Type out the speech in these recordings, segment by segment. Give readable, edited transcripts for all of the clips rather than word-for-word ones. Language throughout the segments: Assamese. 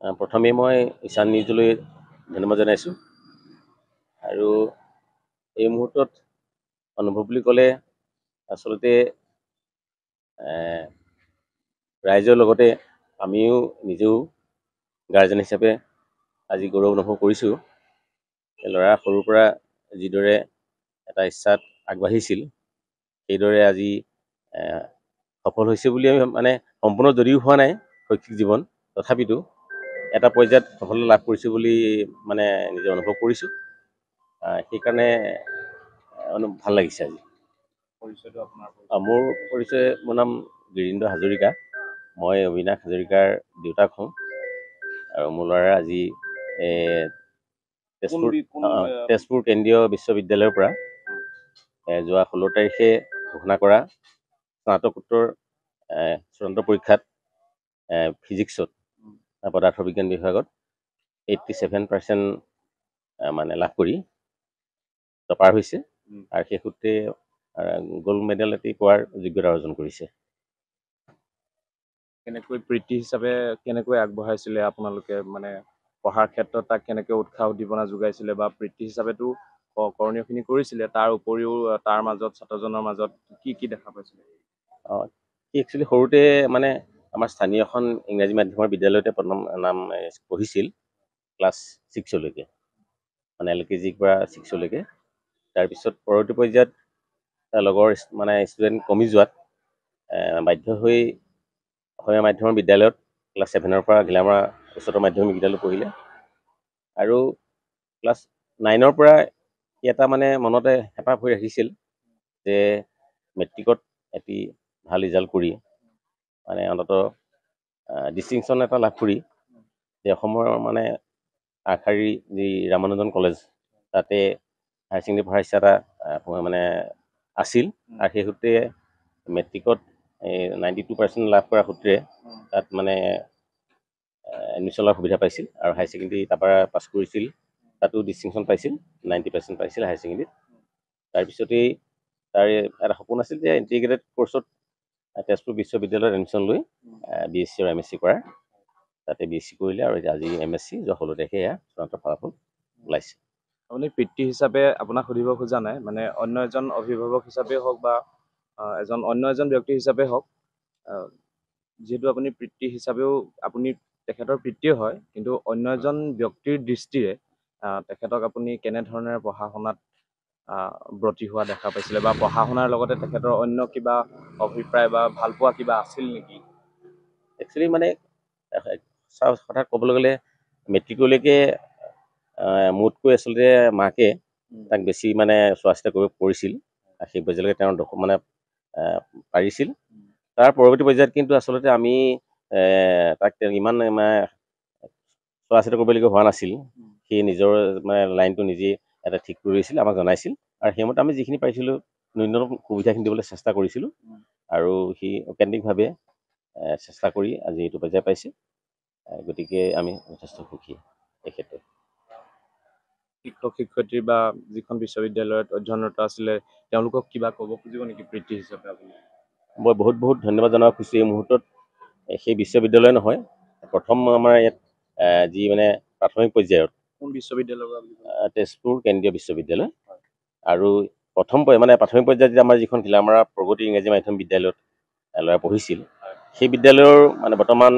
প্ৰথমে মই ঈশান নিউজলৈ ধন্যবাদ জনাইছোঁ আৰু এই মুহূৰ্তত অনুভৱ বুলি ক'লে আচলতে ৰাইজৰ লগতে আমিও নিজেও গাৰ্জেন হিচাপে আজি গৌৰৱ অনুভৱ কৰিছোঁ। ল'ৰা সৰুৰ পৰা যিদৰে এটা ইচ্ছাত আগবাঢ়িছিল সেইদৰে আজি সফল হৈছে বুলি আমি মানে সম্পূৰ্ণ যদিও হোৱা নাই শৈক্ষিক জীৱন, তথাপিতো এটা পৰ্যায়ত সফলতা লাভ কৰিছোঁ বুলি মানে নিজে অনুভৱ কৰিছোঁ। সেইকাৰণে ভাল লাগিছে আজি। মোৰ পৰিচয়, মোৰ নাম গিৰীন্দ্ৰ হাজৰিকা। মই অবিনাশ হাজৰিকাৰ দেউতাক হওঁ আৰু মোৰ ল'ৰা আজি তেজপুৰ কেন্দ্ৰীয় বিশ্ববিদ্যালয়ৰ পৰা যোৱা 16 তাৰিখে ঘোষণা কৰা স্নাতকোত্তৰ চূড়ান্ত পৰীক্ষাত ফিজিক্সত পদাৰ্থ বিজ্ঞান বিভাগত 87% মানে লাভ কৰি টপাৰ হৈছে আৰু সেই সূত্ৰে গ'ল্ড মেডেল এটি পোৱাৰ যোগ্যতা অৰ্জন কৰিছে। কেনেকৈ বৃত্তি হিচাপে কেনেকৈ আগবঢ়াইছিলে আপোনালোকে, মানে পঢ়াৰ ক্ষেত্ৰত তাক কেনেকৈ উৎসাহ উদ্দীপনা যোগাইছিলে বা বৃত্তি হিচাপেতো কৰণীয়খিনি কৰিছিলে, তাৰ উপৰিও তাৰ মাজত ছাত্ৰজনৰ মাজত কি কি দেখা পাইছিলে? সি একচুৱেলি সৰুতে মানে আমাৰ স্থানীয় এখন ইংৰাজী মাধ্যমৰ বিদ্যালয়তে প্ৰথম নাম পঢ়িছিল ক্লাছ 6লৈকে, মানে LKGৰ পৰা 6লৈকে। তাৰপিছত পৰৱৰ্তী পৰ্যায়ত লগৰ মানে ষ্টুডেণ্ট কমি যোৱাত বাধ্য হৈ অসমীয়া মাধ্যমৰ বিদ্যালয়ত ক্লাছ 7ৰ পৰা ঘিলামৰা উচ্চতৰ মাধ্যমিক বিদ্যালয়ত পঢ়িলে আৰু ক্লাছ 9ৰ পৰা এটা মানে মনতে হেঁপাহ হৈ ৰাখিছিল যে মেট্ৰিকত এটি ভাল ৰিজাল্ট কৰি মানে অন্ততঃ ডিষ্টিংশ্যন এটা লাভ কৰি যে অসমৰ মানে আগশাৰীৰ যি ৰামানুজন কলেজ তাতে হায়াৰ ছেকেণ্ডেৰী পঢ়াৰ ইচ্ছা এটা মানে আছিল আৰু সেই সূত্ৰে মেট্ৰিকত 92% লাভ কৰাৰ সূত্ৰে তাত মানে এডমিশ্যন লোৱাৰ সুবিধা পাইছিল আৰু হায়াৰ ছেকেণ্ডেৰী তাৰপৰা পাছ কৰিছিল, তাতো ডিষ্টিংশ্যন পাইছিল, 90% পাইছিল হায়াৰ ছেকেণ্ডেৰীত। তাৰপিছতেই তাৰ এটা সপোন আছিল যে ইণ্টিগ্ৰেটেড কোৰ্চত তেজপুৰ বিশ্ববিদ্যালয়ত এডমিশ্যন লৈ BSc আৰু MSc কৰাৰ। তাতে BSc কৰিলে আৰু আজি MSc যোৱা 16 তাৰিখে এয়া চূড়ান্ত ফলাফল ওলাইছে। আপুনি পিতৃ হিচাপে আপোনাক সুধিব খোজা নাই, মানে অন্য এজন অভিভাৱক হিচাপে হওক বা অন্য এজন ব্যক্তি হিচাপে হওক, যিহেতু আপুনি পিতৃ হিচাপেও আপুনি তেখেতৰ পিতৃয়ে হয়, কিন্তু অন্য এজন ব্যক্তিৰ দৃষ্টিৰে তেখেতক আপুনি কেনেধৰণে পঢ়া শুনাত ব্ৰতী হোৱা দেখা পাইছিলে বা পঢ়া শুনাৰ লগতে তেখেতৰ অন্য কিবা অভিপ্ৰায় বা ভালপোৱা কিবা আছিল নেকি? একচুৱেলি মানে কথা ক'বলৈ গ'লে মেট্ৰিকলৈকে মোতকৈ আচলতে মাকে তাক বেছি মানে চোৱা চিতা কৰিব পৰিছিল, সেই পৰ্যায়লৈকে তেওঁৰ মানে পাৰিছিল। তাৰ পৰৱৰ্তী পৰ্যায়ত কিন্তু আচলতে আমি তাক ইমান মানে চোৱা চিতা কৰিবলগীয়া হোৱা নাছিল। সি নিজৰ মানে লাইনটো নিজেই এটা ঠিক কৰি লৈছিল, আমাক জনাইছিল আৰু সেইমতে আমি যিখিনি পাৰিছিলোঁ ন্যূনতম সুবিধাখিনি দিবলৈ চেষ্টা কৰিছিলোঁ আৰু সি ঐকান্তিকভাৱে চেষ্টা কৰি আজি এইটো পৰ্যায় পাইছে। গতিকে আমি যথেষ্ট সুখী এই ক্ষেত্ৰত। শিক্ষক শিক্ষয়িত্ৰী বা যিখন বিশ্ববিদ্যালয়ত অধ্যয়নৰত আছিলে তেওঁলোকক কিবা ক'ব খুজিব নেকি পিতৃ হিচাপে আপুনি? মই বহুত বহুত ধন্যবাদ জনাব খুজিছোঁ এই মুহূৰ্তত। সেই বিশ্ববিদ্যালয় নহয়, প্ৰথম আমাৰ ইয়াত যি মানে প্ৰাথমিক পৰ্যায়ত কোন বিশ্ববিদ্যালয়? তেজপুৰ কেন্দ্ৰীয় বিশ্ববিদ্যালয়। আৰু প্ৰথম মানে প্ৰাথমিক পৰ্যায়ত আমাৰ যিখন ঘিলামৰা প্ৰগতি ইংৰাজী মাধ্যম বিদ্যালয়ত ল'ৰা পঢ়িছিল, সেই বিদ্যালয়ৰ মানে বৰ্তমান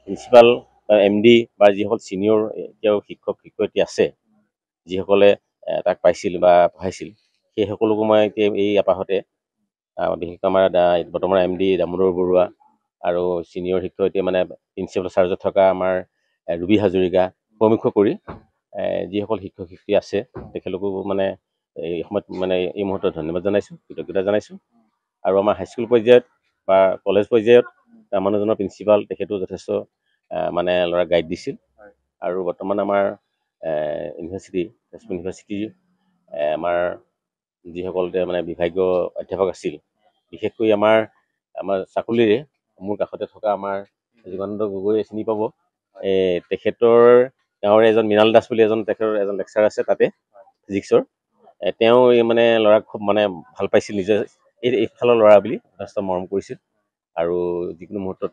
প্ৰিন্সিপাল MD বা যিসকল ছিনিয়ৰ এতিয়াও শিক্ষক শিক্ষয়িত্ৰী আছে, যিসকলে তাক পাইছিল বা পঢ়াইছিল, সেই সকলোকো মই এতিয়া এই আপাহতে বিশেষকৈ আমাৰ বৰ্তমান MD দামোদৰ বৰুৱা আৰু ছিনিয়ৰ শিক্ষয়িত্ৰী মানে প্ৰিন্সিপাল চাৰ্জত থকা আমাৰ ৰুবি হাজৰিকা প্ৰমুখ্য কৰি যিসকল শিক্ষক শিক্ষয়িত্ৰী আছে তেখেতলোকো মানে এই সময়ত মানে এই মুহূৰ্তত ধন্যবাদ জনাইছোঁ, কৃতজ্ঞতা জনাইছোঁ। আৰু আমাৰ হাইস্কুল পৰ্যায়ত বা কলেজ পৰ্যায়ত ৰামানুজনৰ প্ৰিন্সিপাল তেখেতো যথেষ্ট মানে ল'ৰা গাইড দিছিল। আৰু বৰ্তমান আমাৰ ইউনিভাৰ্চিটি তেজপুৰ ইউনিভাৰ্চিটিৰ আমাৰ যিসকল মানে বিভাগীয় অধ্যাপক আছিল, বিশেষকৈ আমাৰ চাকুলিৰে মোৰ কাষতে থকা আমাৰ জীৱানন্দ গগৈ চিনি পাব, তেখেতৰ গাঁৱৰে এজন মৃণাল দাস বুলি তেখেতৰ এজন লেকচাৰ আছে তাতে ফিজিক্সৰ। তেওঁ মানে ল'ৰাক খুব মানে ভাল পাইছিল, নিজৰ এইফালৰ ল'ৰা বুলি যথেষ্ট মৰম কৰিছিল আৰু যিকোনো মুহূৰ্তত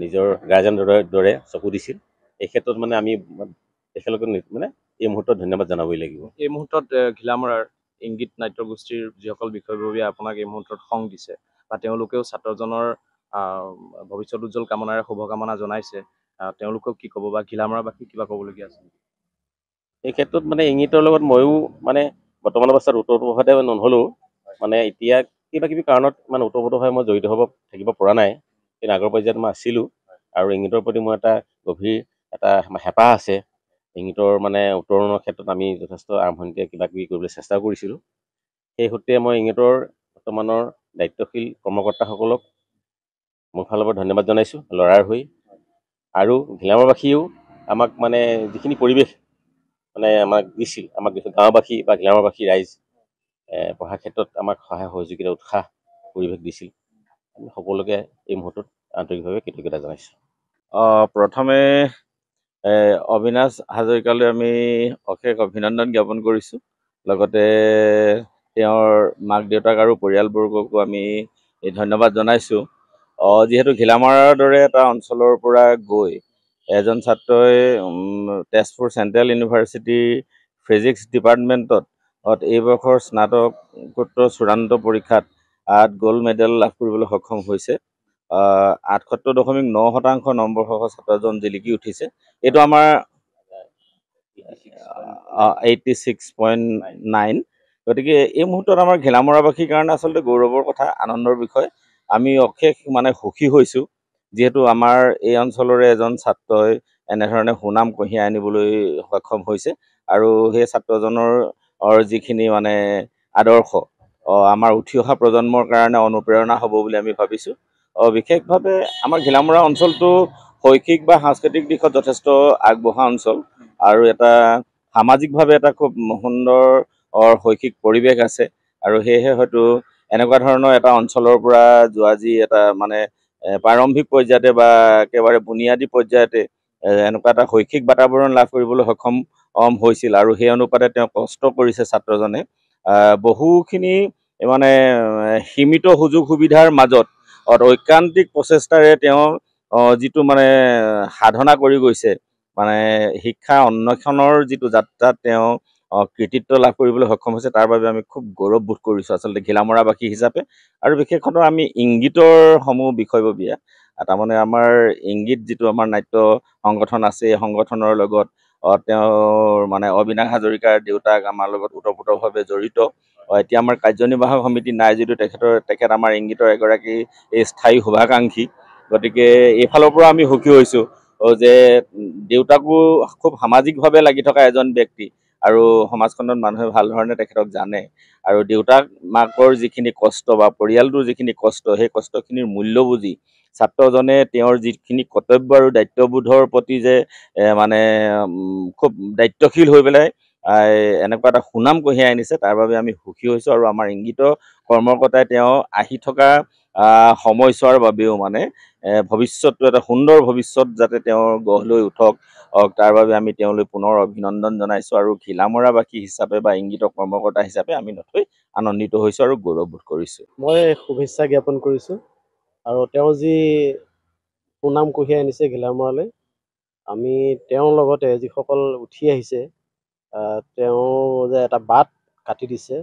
নিজৰ গাৰ্জেনৰ দৰে চকু দিছিল। এই ক্ষেত্ৰত মানে আমি তেখেতলোকক মানে এই মুহূৰ্তত ধন্যবাদ জনাবই লাগিব। এই মুহূৰ্তত ঘিলামৰাৰ ইংগিত নাট্যগোষ্ঠীৰ যিসকল বিষয়ববীয়া আপোনাক এই মুহূৰ্তত সং দিছে বা তেওঁলোকেও ছাত্ৰজনৰ ভৱিষ্যত উজ্জ্বল কামনাৰে শুভকামনা জনাইছে, তেওঁলোকক কি ক'ব বা ঘিলামৰাবাসীক কিবা ক'বলগীয়া আছে? এই ক্ষেত্ৰত মানে ইংগিতৰ লগত ময়ো মানে বৰ্তমান অৱস্থাত ওতঃপ্ৰোতভাৱে নহ'লেও মানে এতিয়া কিবা কিবি কাৰণত মানে ওতঃপ্ৰোতভাৱে মই জড়িত হ'ব থাকিব পৰা নাই, কিন্তু আগৰ পৰ্যায়ত মই আছিলোঁ আৰু ইংগিতৰ প্ৰতি মোৰ এটা গভীৰ এটা হেঁপাহ আছে। ইংগিতৰ মানে উত্তৰণৰ ক্ষেত্ৰত আমি যথেষ্ট আৰম্ভণিতে কিবা কিবি কৰিবলৈ চেষ্টা কৰিছিলোঁ। সেই সূত্ৰে মই ইংগিতৰ বৰ্তমানৰ দায়িত্বশীল কৰ্মকৰ্তাসকলক মোৰ ফালৰ পৰা ধন্যবাদ জনাইছোঁ ল'ৰাৰ হৈ, আৰু ঘিলামৰবাসীয়েও আমাক মানে যিখিনি পৰিৱেশ মানে আমাক দিছিল, আমাক গাঁওবাসী বা ঘিলামৰবাসী ৰাইজ পঢ়াৰ ক্ষেত্ৰত আমাক সহায় সহযোগিতা উৎসাহ পৰিৱেশ দিছিল। আমি সকলোকে এই মুহূৰ্তত আন্তৰিকভাৱে কৃতজ্ঞতা জনাইছোঁ। প্ৰথমে অবিনাশ হাজৰিকালৈ আমি অশেষ অভিনন্দন জ্ঞাপন কৰিছোঁ। লগতে তেওঁৰ মাক দেউতাক আৰু পৰিয়ালবৰ্গকো আমি ধন্যবাদ জনাইছোঁ। যিহেতু ঘিলামৰাৰ দৰে এটা অঞ্চলৰ পৰা গৈ এজন ছাত্ৰই তেজপুৰ চেণ্ট্ৰেল ইউনিভাৰ্চিটিৰ ফিজিক্স ডিপাৰ্টমেণ্টত এই বৰ্ষৰ স্নাতকোত্তৰ চূড়ান্ত পৰীক্ষাত গ'ল্ড মেডেল লাভ কৰিবলৈ সক্ষম হৈছে। ৭৮.৯% নম্বৰ সহ ছাত্ৰজন জিলিকি উঠিছে। এইটো আমাৰ 86.9। গতিকে এই মুহূৰ্তত আমাৰ ঘিলামৰাবাসীৰ কাৰণে আচলতে গৌৰৱৰ কথা, আনন্দৰ বিষয়। আমি অশেষ মানে সুখী হৈছোঁ, যিহেতু আমাৰ এই অঞ্চলৰে এজন ছাত্ৰই এনেধৰণে সুনাম কঢ়িয়াই আনিবলৈ সক্ষম হৈছে, আৰু সেই ছাত্ৰজনৰ যিখিনি মানে আদৰ্শ আমাৰ উঠি অহা প্ৰজন্মৰ কাৰণে অনুপ্ৰেৰণা হ'ব বুলি আমি ভাবিছোঁ। বিশেষভাৱে আমাৰ ঘিলামৰা অঞ্চলটো শৈক্ষিক বা সাংস্কৃতিক দিশত যথেষ্ট আগবঢ়া অঞ্চল, আৰু এটা সামাজিকভাৱে এটা খুব সুন্দৰ শৈক্ষিক পৰিৱেশ আছে, আৰু সেয়েহে হয়তো এনেকুৱা ধৰণৰ এটা অঞ্চলৰ পৰা যোৱা যি এটা মানে প্ৰাৰম্ভিক পৰ্যায়তে বা একেবাৰে বুনিয়াদী পৰ্যায়তে এনেকুৱা এটা শৈক্ষিক বাতাবৰণ লাভ কৰিবলৈ সক্ষম হৈছিল, আৰু সেই অনুপাতে তেওঁ কষ্ট কৰিছে ছাত্ৰজনে। বহুখিনি মানে সীমিত সুযোগ সুবিধাৰ মাজত ঐকান্তিক প্ৰচেষ্টাৰে তেওঁ যিটো মানে সাধনা কৰি গৈছে, মানে শিক্ষা অন্বেষণৰ যিটো যাত্ৰাত তেওঁ কৃতিত্ব লাভ কৰিবলৈ সক্ষম হৈছে, তাৰ বাবে আমি খুব গৌৰৱবোধ কৰিছোঁ আচলতে ঘিলামৰাবাসী হিচাপে। আৰু বিশেষতঃ আমি ইংগিতৰ সমূহ বিষয়ববীয়া, তাৰমানে আমাৰ ইংগিত যিটো আমাৰ নাট্য সংগঠন আছে, এই সংগঠনৰ লগত তেওঁৰ মানে অবিনাশ হাজৰিকাৰ দেউতাক আমাৰ লগত ওতঃপ্ৰোতভাৱে জড়িত। এতিয়া আমাৰ কাৰ্যনিৰ্বাহক সমিতি নাই যদিও তেখেত আমাৰ ইংগিতৰ এগৰাকী স্থায়ী শুভাকাংক্ষী। গতিকে এইফালৰ পৰা আমি সুখী হৈছোঁ যে দেউতাকো খুব সামাজিকভাৱে লাগি থকা এজন ব্যক্তি, আৰু সমাজখনত মানুহে ভাল ধৰণে তেখেতক জানে, আৰু দেউতাক মাকৰ যিখিনি কষ্ট বা পৰিয়ালটোৰ যিখিনি কষ্ট, সেই কষ্টখিনিৰ মূল্য বুজি ছাত্ৰজনে তেওঁৰ যিখিনি কৰ্তব্য আৰু দায়িত্ববোধৰ প্ৰতি যে মানে খুব দায়িত্বশীল হৈ পেলাই এনেকুৱা এটা সুনাম কঢ়িয়াই আনিছে, তাৰ বাবে আমি সুখী হৈছোঁ। আৰু আমাৰ ইংগিত কৰ্মকৰ্তাই তেওঁ আহি থকা সময়ছোৱাৰ বাবেও মানে ভৱিষ্যতটো এটা সুন্দৰ ভৱিষ্যত যাতে তেওঁৰ গঢ় লৈ উঠক, তাৰ বাবে আমি তেওঁলৈ পুনৰ অভিনন্দন জনাইছোঁ, আৰু ঘিলামৰাবাসী হিচাপে বা ইংগিত কৰ্মকৰ্তা হিচাপে আমি নথৈ আনন্দিত হৈছোঁ আৰু গৌৰৱবোধ কৰিছোঁ। মই শুভেচ্ছা জ্ঞাপন কৰিছোঁ, আৰু তেওঁ যি সুনাম কঢ়িয়াই আনিছে ঘিলামৰালৈ, আমি তেওঁৰ লগতে যিসকল উঠি আহিছে, তেওঁ যে এটা বাট কাটি দিছে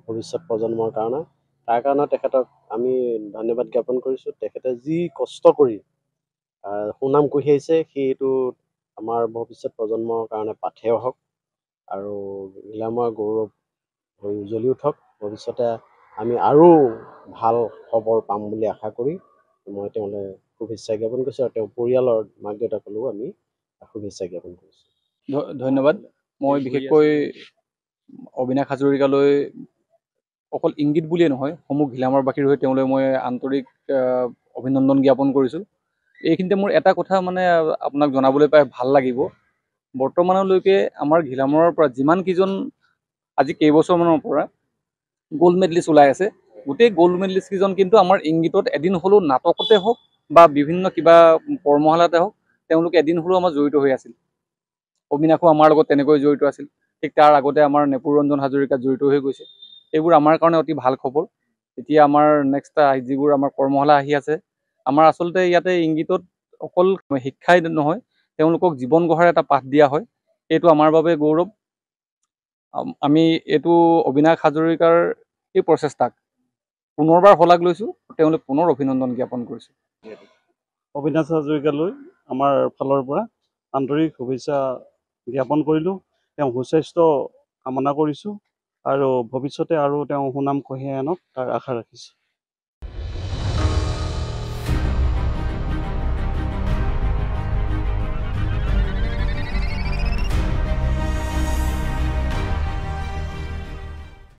ভৱিষ্যত প্ৰজন্মৰ কাৰণে, তাৰ কাৰণে তেখেতক আমি ধন্যবাদ জ্ঞাপন কৰিছোঁ। তেখেতে যি কষ্ট কৰি সুনাম কঢ়িয়াইছে, সেইটো আমাৰ ভৱিষ্যত প্ৰজন্মৰ কাৰণে পাথেয় হওক, আৰু ঘিলামৰা গৌৰৱ হৈ উজ্বলি উঠক। ভৱিষ্যতে আমি আৰু ভাল খবৰ পাম বুলি আশা কৰি মই তেওঁলৈ শুভেচ্ছা জ্ঞাপন কৰিছোঁ, আৰু তেওঁৰ পৰিয়ালৰ মাক দেউতাকলৈও আমি শুভেচ্ছা জ্ঞাপন কৰিছোঁ। ধন্যবাদ। মই বিশেষকৈ অবিনাশ হাজৰিকালৈ অকল ইংগিত বুলিয়ে নহয়, সমূহ ঘিলামৰবাসীৰ হৈ তেওঁলৈ মই আন্তৰিক অভিনন্দন জ্ঞাপন কৰিছোঁ। এইখিনিতে মোৰ এটা কথা মানে আপোনাক জনাবলৈ পাই ভাল লাগিব। বৰ্তমানলৈকে আমাৰ ঘিলামৰৰ পৰা যিমানকেইজন আজি কেইবছৰমানৰ পৰা গ'ল্ড মেডেলিষ্ট ওলাই আছে, গোটেই গ'ল্ড মেডেলিষ্ট কেইজন কিন্তু আমাৰ ইংগিতত এদিন হ'লেও নাটকতে হওক বা বিভিন্ন কিবা কৰ্মশালাতে হওক, তেওঁলোকে এদিন হ'লেও আমাৰ জড়িত হৈ আছিল। অবিনাশো আমাৰ লগত তেনেকৈ জড়িত আছিল। ঠিক তাৰ আগতে আমাৰ নেপুৰ ৰঞ্জন হাজৰিকা জড়িত হৈ গৈছে। এইবোৰ আমাৰ কাৰণে অতি ভাল খবৰ। এতিয়া আমাৰ নেক্সট যিবোৰ আমাৰ কৰ্মশালা আহি আছে, আমাৰ আচলতে ইয়াতে ইংগিতত অকল শিক্ষাই নহয়, তেওঁলোকক জীৱন গঢ়াৰ এটা পাঠ দিয়া হয়। এইটো আমাৰ বাবে গৌৰৱ। আমি এইটো অবিনাশ হাজৰিকাৰ এই প্ৰচেষ্টাক পুনৰবাৰ শলাগ লৈছোঁ, তেওঁলোক পুনৰ অভিনন্দন জ্ঞাপন কৰিছোঁ। অবিনাশ হাজৰিকালৈ আমাৰ ফালৰ পৰা আন্তৰিক শুভেচ্ছা জ্ঞাপন কৰিলোঁ। তেওঁ সুস্বাস্থ্য কামনা কৰিছোঁ আৰু ভৱিষ্যতে আৰু তেওঁ সুনাম কঢ়িয়াই আনক তাৰ আশা ৰাখিছোঁ।